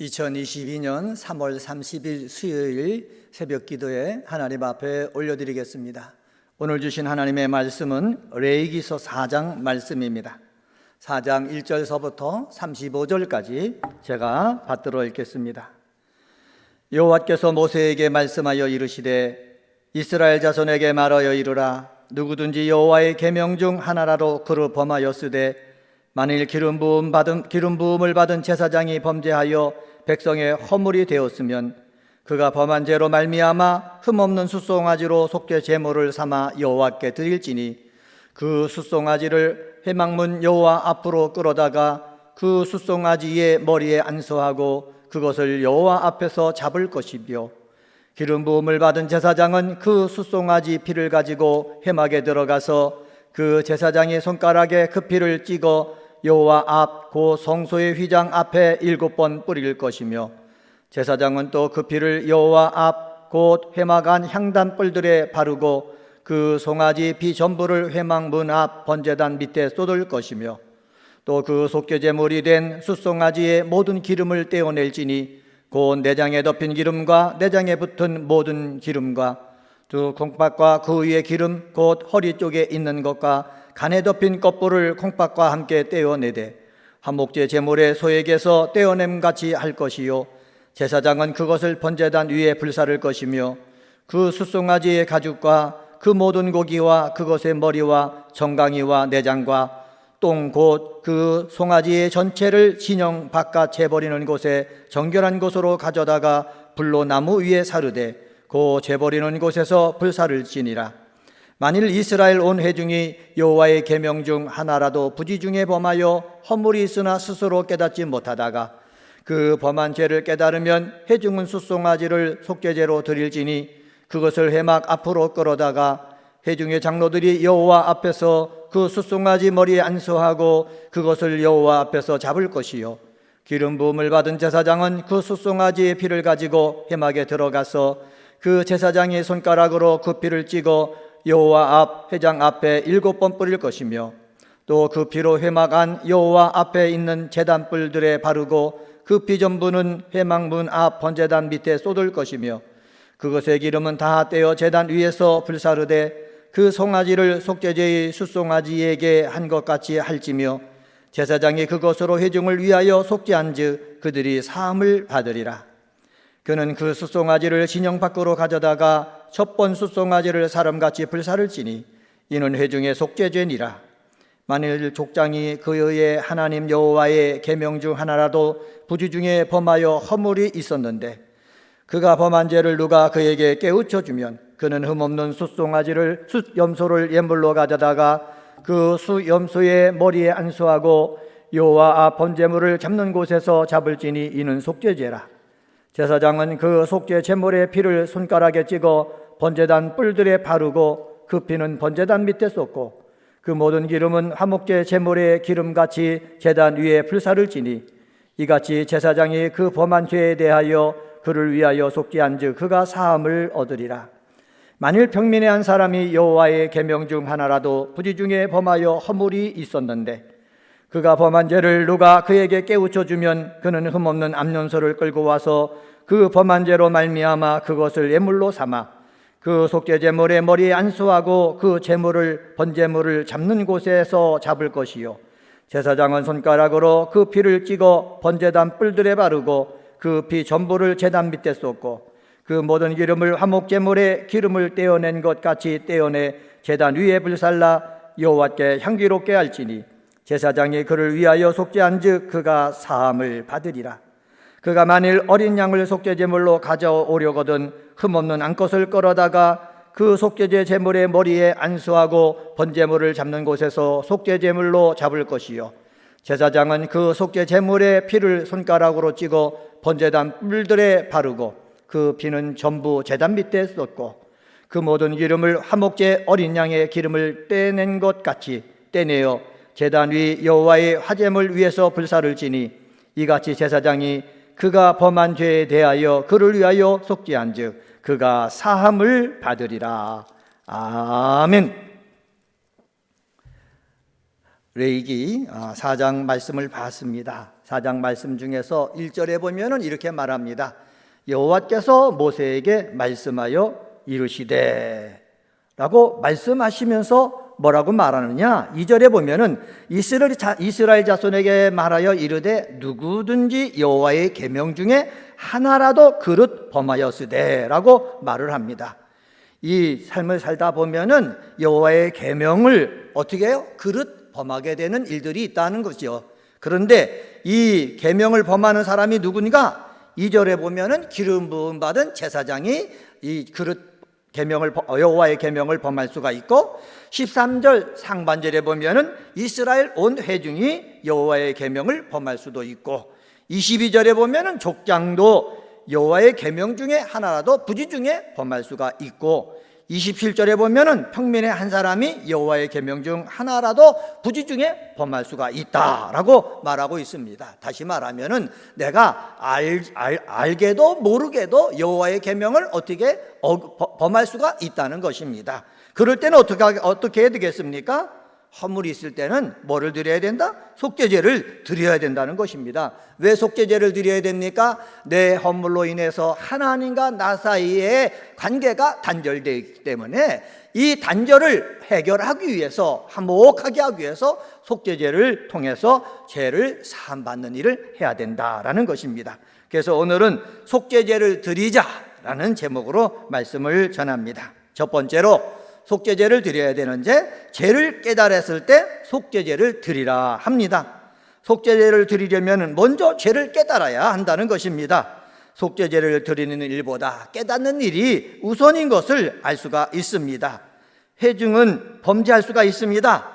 2022년 3월 30일 수요일 새벽 기도에 하나님 앞에 올려드리겠습니다. 오늘 주신 하나님의 말씀은 레위기서 4장 말씀입니다. 4장 1절서부터 35절까지 제가 받들어 읽겠습니다. 여호와께서 모세에게 말씀하여 이르시되 이스라엘 자손에게 말하여 이르라. 누구든지 여호와의 계명 중 하나라도 그를 범하였으되 만일 기름 부음을 받은 제사장이 범죄하여 백성의 허물이 되었으면 그가 범한 죄로 말미암아 흠없는 숫송아지로 속죄 제물을 삼아 여호와께 드릴지니 그 숫송아지를 회막문 여호와 앞으로 끌어다가 그 숫송아지의 머리에 안수하고 그것을 여호와 앞에서 잡을 것이며 기름 부음을 받은 제사장은 그 숫송아지 피를 가지고 회막에 들어가서 그 제사장의 손가락에 그 피를 찍어 여호와 앞 그 성소의 휘장 앞에 7번 뿌릴 것이며 제사장은 또 그 피를 여호와 앞 곧 회막 안 향단 뿔들에 바르고 그 송아지 피 전부를 회막 문 앞 번제단 밑에 쏟을 것이며 또 그 속죄 제물이 된 숫송아지의 모든 기름을 떼어낼지니 곧 내장에 덮인 기름과 내장에 붙은 모든 기름과 두 콩팥과 그 위의 기름 곧 허리 쪽에 있는 것과 간에 덮인 껍질을 콩팥과 함께 떼어내되 화목제 제물의 소액에서 떼어냄같이 할 것이요 제사장은 그것을 번제단 위에 불사를 것이며 그 숫송아지의 가죽과 그 모든 고기와 그것의 머리와 정강이와 내장과 똥 곧 그 송아지의 전체를 진영 바깥 재버리는 곳에 정결한 곳으로 가져다가 불로 나무 위에 사르되 그 재버리는 곳에서 불사를 지니라. 만일 이스라엘 온 회중이 여호와의 계명 중 하나라도 부지 중에 범하여 허물이 있으나 스스로 깨닫지 못하다가 그 범한 죄를 깨달으면 회중은 숫송아지를 속죄제로 드릴지니 그것을 회막 앞으로 끌어다가 회중의 장로들이 여호와 앞에서 그 숫송아지 머리에 안수하고 그것을 여호와 앞에서 잡을 것이요 기름 부음을 받은 제사장은 그 숫송아지의 피를 가지고 회막에 들어가서 그 제사장의 손가락으로 그 피를 찍어 여호와 앞 회장 앞에 7번 뿌릴 것이며 또 그 피로 회막 안 여호와 앞에 있는 제단 뿔들에 바르고 그 피 전부는 회막 문 앞 번제단 밑에 쏟을 것이며 그것의 기름은 다 떼어 제단 위에서 불사르되 그 송아지를 속죄제의 숫송아지에게 한 것 같이 할지며 제사장이 그것으로 회중을 위하여 속죄한즉 그들이 사함을 받으리라. 그는 그 숫송아지를 진영 밖으로 가져다가 첫 번 숫송아지를 사람같이 불사를지니 이는 회중의 속죄죄니라. 만일 족장이 그의 하나님 여호와의 계명 중 하나라도 부지 중에 범하여 허물이 있었는데 그가 범한 죄를 누가 그에게 깨우쳐 주면 그는 흠없는 숫송아지를 숫염소를 예물로 가져다가 그 숫염소의 머리에 안수하고 여호와 앞 번제물을 잡는 곳에서 잡을지니 이는 속죄죄라. 제사장은 그 속죄 제물의 피를 손가락에 찍어 번제단 뿔들에 바르고 그 피는 번제단 밑에 쏟고 그 모든 기름은 화목제 제물의 기름같이 제단 위에 불사를지니 이같이 제사장이 그 범한 죄에 대하여 그를 위하여 속죄한즉 그가 사함을 얻으리라. 만일 평민의 한 사람이 여호와의 계명 중 하나라도 부지 중에 범하여 허물이 있었는데 그가 범한 죄를 누가 그에게 깨우쳐 주면 그는 흠없는 암염소를 끌고 와서 그 범한 죄로 말미암아 그것을 예물로 삼아 그 속죄 제물의 머리에 안수하고 그 제물을 번제물을 잡는 곳에서 잡을 것이요 제사장은 손가락으로 그 피를 찍어 번제단 뿔들에 바르고 그 피 전부를 제단 밑에 쏟고 그 모든 기름을 화목제물의 기름을 떼어낸 것 같이 떼어내 제단 위에 불살라 여호와께 향기롭게 할지니 제사장이 그를 위하여 속죄한즉 그가 사함을 받으리라. 그가 만일 어린 양을 속죄제물로 가져오려거든 흠없는 암컷을 끌어다가 그 속죄제 제물의 머리에 안수하고 번제물을 잡는 곳에서 속죄제물로 잡을 것이요 제사장은 그 속죄제물의 피를 손가락으로 찍어 번제단 뿔들에 바르고 그 피는 전부 제단 밑에 쏟고 그 모든 기름을 화목제 어린 양의 기름을 떼낸 것 같이 떼내어 제단 위 여호와의 화제물 위에서 불사를지니 이같이 제사장이 그가 범한 죄에 대하여 그를 위하여 속죄한즉 그가 사함을 받으리라. 아멘. 레위기 4장 말씀을 봤습니다. 4장 말씀 중에서 1절에 보면은 이렇게 말합니다. 여호와께서 모세에게 말씀하여 이르시되 라고 말씀하시면서 뭐라고 말하느냐? 2절에 보면은 이스라엘 자손에게 말하여 이르되 누구든지 여호와의 계명 중에 하나라도 그릇 범하였으되 라고 말을 합니다. 이 삶을 살다 보면은 여호와의 계명을 어떻게 해요? 그릇 범하게 되는 일들이 있다는 거죠. 그런데 이 계명을 범하는 사람이 누구니까? 2절에 보면은 기름 부음 받은 제사장이 이 그릇 여호와의 계명을 범할 수가 있고, 13절 상반절에 보면은 이스라엘 온 회중이 여호와의 계명을 범할 수도 있고, 22절에 보면은 족장도 여호와의 계명 중에 하나라도 부지 중에 범할 수가 있고, 27절에 보면은 평민의 한 사람이 여호와의 계명 중 하나라도 부지 중에 범할 수가 있다라고 말하고 있습니다. 다시 말하면은 내가 알게도 모르게도 여호와의 계명을 어떻게 범할 수가 있다는 것입니다. 그럴 때는 어떻게 해야 되겠습니까? 허물이 있을 때는 뭐를 드려야 된다? 속죄제를 드려야 된다는 것입니다. 왜 속죄제를 드려야 됩니까? 내 허물로 인해서 하나님과 나 사이의 관계가 단절되어 있기 때문에 이 단절을 해결하기 위해서, 화목하게 하기 위해서 속죄제를 통해서 죄를 사함받는 일을 해야 된다라는 것입니다. 그래서 오늘은 속죄제를 드리자라는 제목으로 말씀을 전합니다. 첫 번째로 속죄제를 드려야 되는데, 죄를 깨달았을 때 속죄제를 드리라 합니다. 속죄제를 드리려면 먼저 죄를 깨달아야 한다는 것입니다. 속죄제를 드리는 일보다 깨닫는 일이 우선인 것을 알 수가 있습니다. 회중은 범죄할 수가 있습니다.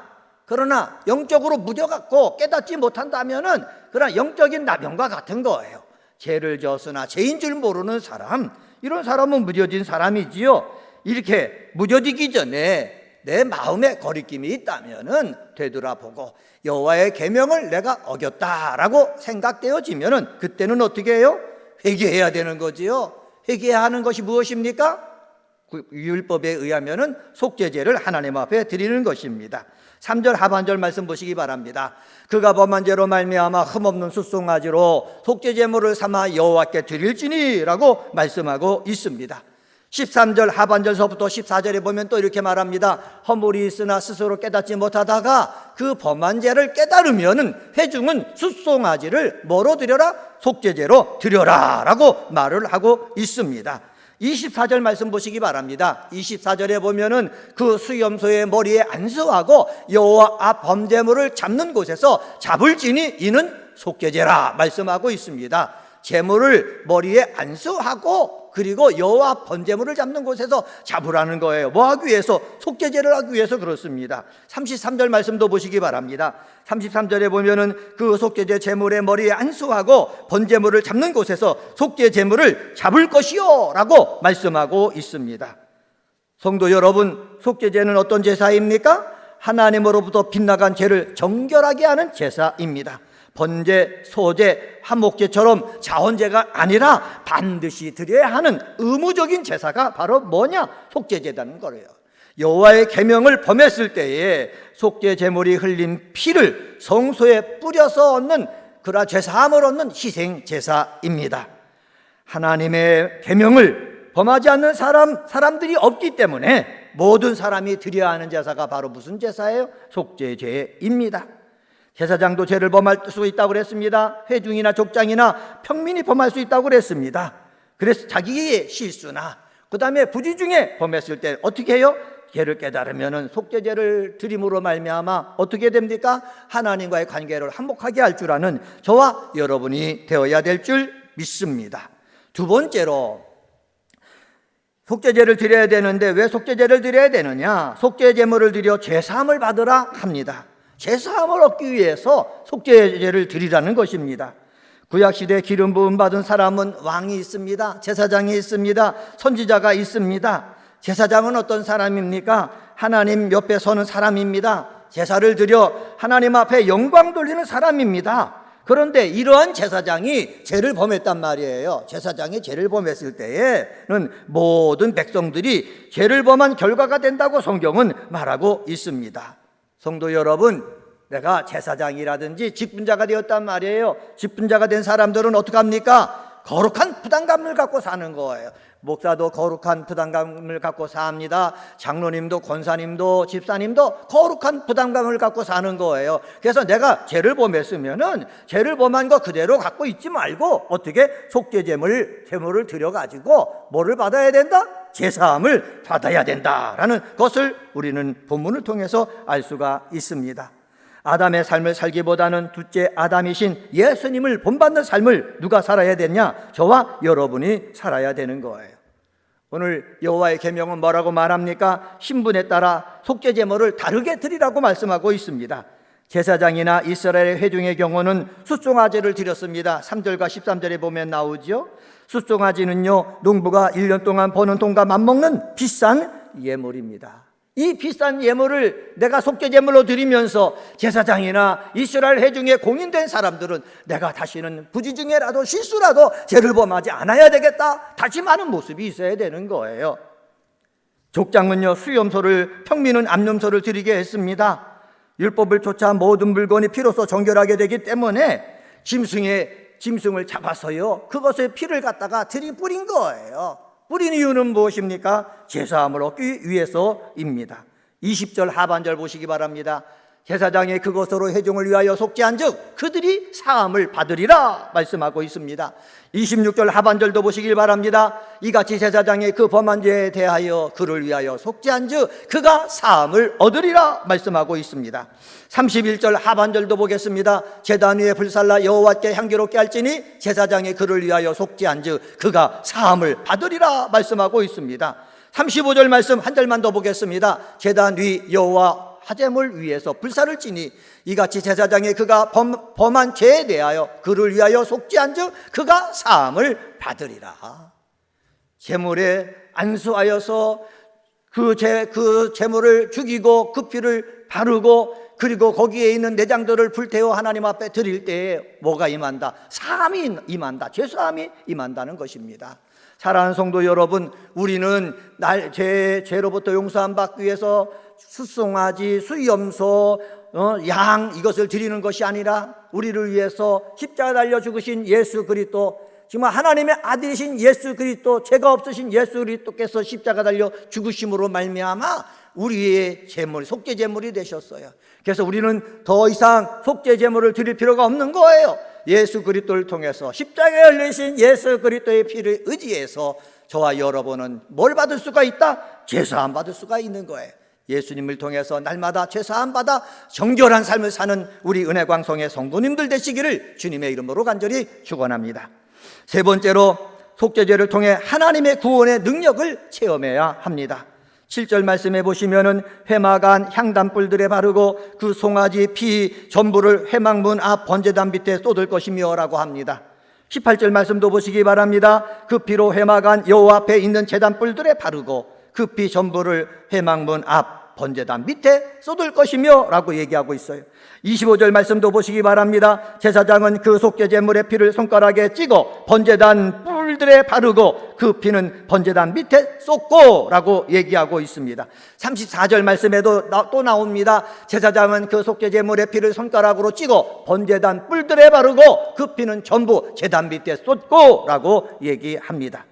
그러나 영적으로 무뎌갖고 깨닫지 못한다면은 그런 영적인 나병과 같은 거예요. 죄를 졌으나 죄인 줄 모르는 사람, 이런 사람은 무뎌진 사람이지요. 이렇게 무뎌지기 전에 내 마음에 거리낌이 있다면은 되돌아보고 여호와의 계명을 내가 어겼다라고 생각되어지면은 그때는 어떻게 해요? 회개해야 되는 거지요. 회개해야 하는 것이 무엇입니까? 율법에 의하면은 속죄제를 하나님 앞에 드리는 것입니다. 3절 하반절 말씀 보시기 바랍니다. 그가 범한 죄로 말미암아 흠없는 숫송아지로 속죄제물을 삼아 여호와께 드릴지니라고 말씀하고 있습니다. 13절 하반절서부터 14절에 보면 또 이렇게 말합니다. 허물이 있으나 스스로 깨닫지 못하다가 그 범한 죄를 깨달으면은 회중은 숫송아지를 뭐로 드려라? 속죄제로 드려라 라고 말을 하고 있습니다. 24절 말씀 보시기 바랍니다. 24절에 보면은 그 수염소의 머리에 안수하고 여호와 앞 범죄물을 잡는 곳에서 잡을지니 이는 속죄제라 말씀하고 있습니다. 제물을 머리에 안수하고 그리고 여호와 번제물을 잡는 곳에서 잡으라는 거예요. 뭐 하기 위해서? 속죄제를 하기 위해서 그렇습니다. 33절 말씀도 보시기 바랍니다. 33절에 보면은 그 속죄제 제물의 머리에 안수하고 번제물을 잡는 곳에서 속죄 제물을 잡을 것이요 라고 말씀하고 있습니다. 성도 여러분, 속죄제는 어떤 제사입니까? 하나님으로부터 빗나간 죄를 정결하게 하는 제사입니다. 번제, 소제, 한목제처럼 자원제가 아니라 반드시 드려야 하는 의무적인 제사가 바로 뭐냐? 속죄제라는 거예요. 여호와의 계명을 범했을 때에 속죄 제물이 흘린 피를 성소에 뿌려서 얻는 그러한 죄사함을 얻는 희생 제사입니다. 하나님의 계명을 범하지 않는 사람들이 없기 때문에 모든 사람이 드려야 하는 제사가 바로 무슨 제사예요? 속죄제입니다. 제사장도 죄를 범할 수 있다고 그랬습니다. 회중이나 족장이나 평민이 범할 수 있다고 그랬습니다. 그래서 자기의 실수나 그 다음에 부지 중에 범했을 때 어떻게 해요? 죄를 깨달으면 속죄제를 드림으로 말미암아 어떻게 됩니까? 하나님과의 관계를 한복하게 할 줄 아는 저와 여러분이 되어야 될 줄 믿습니다. 두 번째로 속죄제를 드려야 되는데 왜 속죄제를 드려야 되느냐? 속죄제물을 드려 죄사함을 받으라 합니다. 죄사함을 얻기 위해서 속죄제를 드리라는 것입니다. 구약시대에 기름 부음 받은 사람은 왕이 있습니다. 제사장이 있습니다. 선지자가 있습니다. 제사장은 어떤 사람입니까? 하나님 옆에 서는 사람입니다. 제사를 드려 하나님 앞에 영광 돌리는 사람입니다. 그런데 이러한 제사장이 죄를 범했단 말이에요. 제사장이 죄를 범했을 때에는 모든 백성들이 죄를 범한 결과가 된다고 성경은 말하고 있습니다. 성도 여러분, 내가 제사장이라든지 직분자가 되었단 말이에요. 직분자가 된 사람들은 어떻게 합니까? 거룩한 부담감을 갖고 사는 거예요. 목사도 거룩한 부담감을 갖고 삽니다. 장로님도 권사님도 집사님도 거룩한 부담감을 갖고 사는 거예요. 그래서 내가 죄를 범했으면은 죄를 범한 거 그대로 갖고 있지 말고 어떻게 속죄제물을 드려가지고 뭐를 받아야 된다? 제사함을 받아야 된다라는 것을 우리는 본문을 통해서 알 수가 있습니다. 아담의 삶을 살기보다는 둘째 아담이신 예수님을 본받는 삶을 누가 살아야 되냐? 저와 여러분이 살아야 되는 거예요. 오늘 여호와의 계명은 뭐라고 말합니까? 신분에 따라 속죄제물을 다르게 드리라고 말씀하고 있습니다. 제사장이나 이스라엘 회중의 경우는 숫송아지를 드렸습니다. 3절과 13절에 보면 나오죠. 숫송아지는요, 농부가 1년 동안 버는 돈과 맞먹는 비싼 예물입니다. 이 비싼 예물을 내가 속죄제물로 드리면서 제사장이나 이스라엘 회중에 공인된 사람들은 내가 다시는 부지 중에라도 실수라도 죄를 범하지 않아야 되겠다 다짐하는 모습이 있어야 되는 거예요. 족장은요, 수염소를, 평민은 암염소를 드리게 했습니다. 율법을 쫓아 모든 물건이 피로써 정결하게 되기 때문에 짐승을 잡아서요, 그것의 피를 갖다가 들이뿌린 거예요. 뿌린 이유는 무엇입니까? 제사함을 얻기 위해서입니다. 20절 하반절 보시기 바랍니다. 제사장이 그것으로 회중을 위하여 속죄한즉 그들이 사함을 받으리라 말씀하고 있습니다. 26절 하반절도 보시길 바랍니다. 이같이 제사장이 그 범한 죄에 대하여 그를 위하여 속죄한즉 그가 사함을 얻으리라 말씀하고 있습니다. 31절 하반절도 보겠습니다. 제단 위에 불살라 여호와께 향기롭게 할지니 제사장이 그를 위하여 속죄한즉 그가 사함을 받으리라 말씀하고 있습니다. 35절 말씀 한 절만 더 보겠습니다. 제단 위 여호와 화제물 위에서 불사를 지니 이같이 제사장이 그가 범한 죄에 대하여 그를 위하여 속죄한즉 그가 사함을 받으리라. 제물에 안수하여서 그 제물을 죽이고 그 피를 바르고 그리고 거기에 있는 내장들을 불태워 하나님 앞에 드릴 때에 뭐가 임한다? 사함이 임한다. 죄사함이 임한다는 것입니다. 사랑하는 성도 여러분, 우리는 죄로부터 용서함 받기 위해서 숫송아지, 수염소, 양 이것을 드리는 것이 아니라 우리를 위해서 십자가 달려 죽으신 예수 그리스도, 정말 하나님의 아들이신 예수 그리스도, 죄가 없으신 예수 그리스도께서 십자가 달려 죽으심으로 말미암아 우리의 제물, 속죄제물이 되셨어요. 그래서 우리는 더 이상 속죄제물을 드릴 필요가 없는 거예요. 예수 그리스도를 통해서 십자가에 흘리신 예수 그리스도의 피를 의지해서 저와 여러분은 뭘 받을 수가 있다? 제사함 받을 수가 있는 거예요. 예수님을 통해서 날마다 제사함 받아 정결한 삶을 사는 우리 은혜광성의 성도님들 되시기를 주님의 이름으로 간절히 축원합니다. 세 번째로 속죄제를 통해 하나님의 구원의 능력을 체험해야 합니다. 7절 말씀해 보시면은 회막안 향단불들에 바르고 그 송아지 피 전부를 회막문 앞 번제단 밑에 쏟을 것이며 라고 합니다. 18절 말씀도 보시기 바랍니다. 그 피로 회막안 여호와 앞에 있는 제단불들에 바르고 그 피 전부를 회막문 앞 번제단 밑에 쏟을 것이며 라고 얘기하고 있어요. 25절 말씀도 보시기 바랍니다. 제사장은 그 속죄제물의 피를 손가락에 찍어 번제단 뿔들에 바르고 그 피는 번제단 밑에 쏟고 라고 얘기하고 있습니다. 34절 말씀에도 또 나옵니다. 제사장은 그 속죄제물의 피를 손가락으로 찍어 번제단 뿔들에 바르고 그 피는 전부 제단 밑에 쏟고 라고 얘기합니다.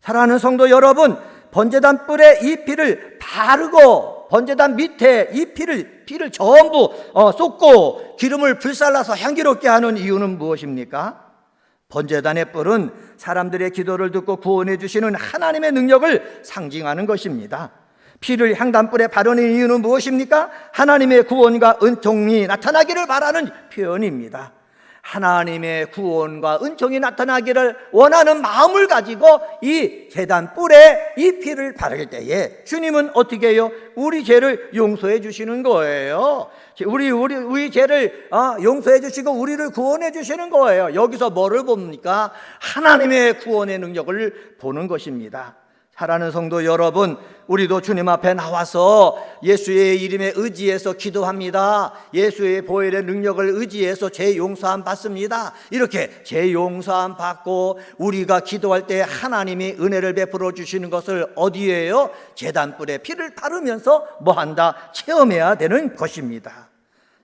사랑하는 성도 여러분, 번제단 뿔에 이 피를 바르고 번제단 밑에 이 피를 전부 쏟고 기름을 불살라서 향기롭게 하는 이유는 무엇입니까? 번제단의 뿔은 사람들의 기도를 듣고 구원해 주시는 하나님의 능력을 상징하는 것입니다. 피를 향단불에 바르는 이유는 무엇입니까? 하나님의 구원과 은총이 나타나기를 바라는 표현입니다. 하나님의 구원과 은총이 나타나기를 원하는 마음을 가지고 이 제단 뿔에 이 피를 바를 때에 주님은 어떻게 해요? 우리 죄를 용서해 주시는 거예요. 우리 죄를 용서해 주시고 우리를 구원해 주시는 거예요. 여기서 뭐를 봅니까? 하나님의 구원의 능력을 보는 것입니다. 사랑하는 성도 여러분, 우리도 주님 앞에 나와서 예수의 이름에 의지해서 기도합니다. 예수의 보혈의 능력을 의지해서 죄 용서함 받습니다. 이렇게 죄 용서함 받고 우리가 기도할 때 하나님이 은혜를 베풀어 주시는 것을 어디에요? 제단불에 피를 바르면서 뭐한다? 체험해야 되는 것입니다.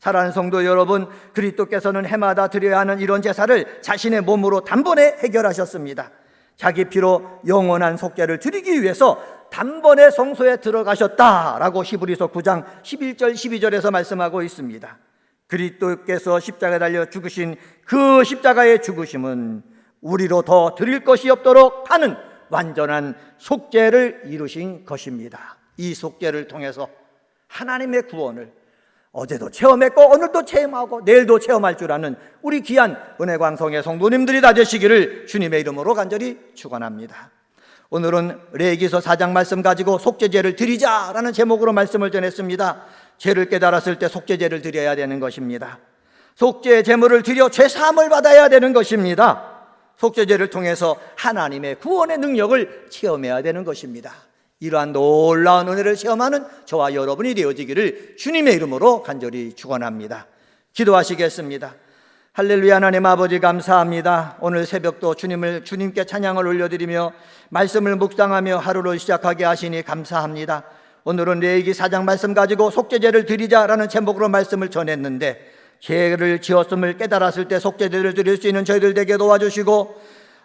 사랑하는 성도 여러분, 그리스도께서는 해마다 드려야 하는 이런 제사를 자신의 몸으로 단번에 해결하셨습니다. 자기 피로 영원한 속죄를 드리기 위해서 단번에 성소에 들어가셨다라고 히브리서 9장 11절 12절에서 말씀하고 있습니다. 그리스도께서 십자가에 달려 죽으신 그 십자가의 죽으심은 우리로 더 드릴 것이 없도록 하는 완전한 속죄를 이루신 것입니다. 이 속죄를 통해서 하나님의 구원을 어제도 체험했고 오늘도 체험하고 내일도 체험할 줄 아는 우리 귀한 은혜광성의 성도님들이 다 되시기를 주님의 이름으로 간절히 축원합니다. 오늘은 레위기서 4장 말씀 가지고 속죄제를 드리자라는 제목으로 말씀을 전했습니다. 죄를 깨달았을 때 속죄제를 드려야 되는 것입니다. 속죄 제물을 드려 죄 사함을 받아야 되는 것입니다. 속죄제를 통해서 하나님의 구원의 능력을 체험해야 되는 것입니다. 이러한 놀라운 은혜를 체험하는 저와 여러분이 되어지기를 주님의 이름으로 간절히 축원합니다. 기도하시겠습니다. 할렐루야. 하나님 아버지 감사합니다. 오늘 새벽도 주님께 찬양을 올려드리며 말씀을 묵상하며 하루를 시작하게 하시니 감사합니다. 오늘은 레위기 4장 말씀 가지고 속죄제를 드리자라는 제목으로 말씀을 전했는데, 죄를 지었음을 깨달았을 때 속죄제를 드릴 수 있는 저희들 되게 도와주시고,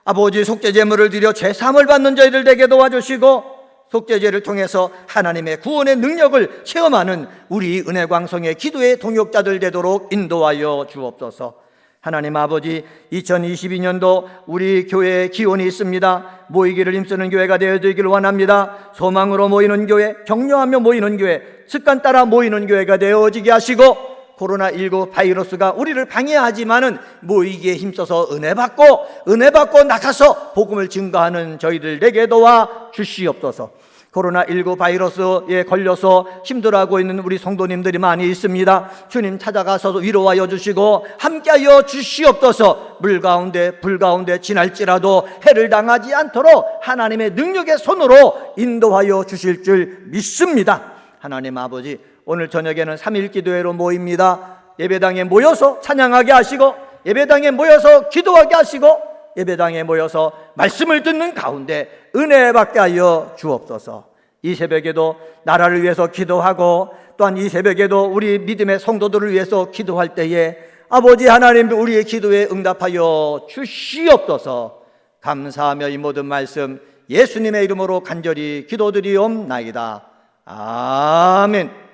아버지 속죄제물을 드려 죄사함을 받는 저희들 되게 도와주시고, 속죄제를 통해서 하나님의 구원의 능력을 체험하는 우리 은혜광성의 기도의 동역자들 되도록 인도하여 주옵소서. 하나님 아버지, 2022년도 우리 교회에 기원이 있습니다. 모이기를 힘쓰는 교회가 되어지기를 원합니다. 소망으로 모이는 교회, 격려하며 모이는 교회, 습관 따라 모이는 교회가 되어지게 하시고, 코로나19 바이러스가 우리를 방해하지만은 모이기에 힘써서 은혜 받고 나가서 복음을 증거하는 저희들에게 도와 주시옵소서. 코로나19 바이러스에 걸려서 힘들어하고 있는 우리 성도님들이 많이 있습니다. 주님 찾아가서 위로하여 주시고 함께하여 주시옵소서. 물 가운데 불 가운데 지날지라도 해를 당하지 않도록 하나님의 능력의 손으로 인도하여 주실 줄 믿습니다. 하나님 아버지, 오늘 저녁에는 3일 기도회로 모입니다. 예배당에 모여서 찬양하게 하시고, 예배당에 모여서 기도하게 하시고, 예배당에 모여서 말씀을 듣는 가운데 은혜 받게 하여 주옵소서. 이 새벽에도 나라를 위해서 기도하고, 또한 이 새벽에도 우리 믿음의 성도들을 위해서 기도할 때에 아버지 하나님, 우리의 기도에 응답하여 주시옵소서. 감사하며 이 모든 말씀 예수님의 이름으로 간절히 기도드리옵나이다. 아멘.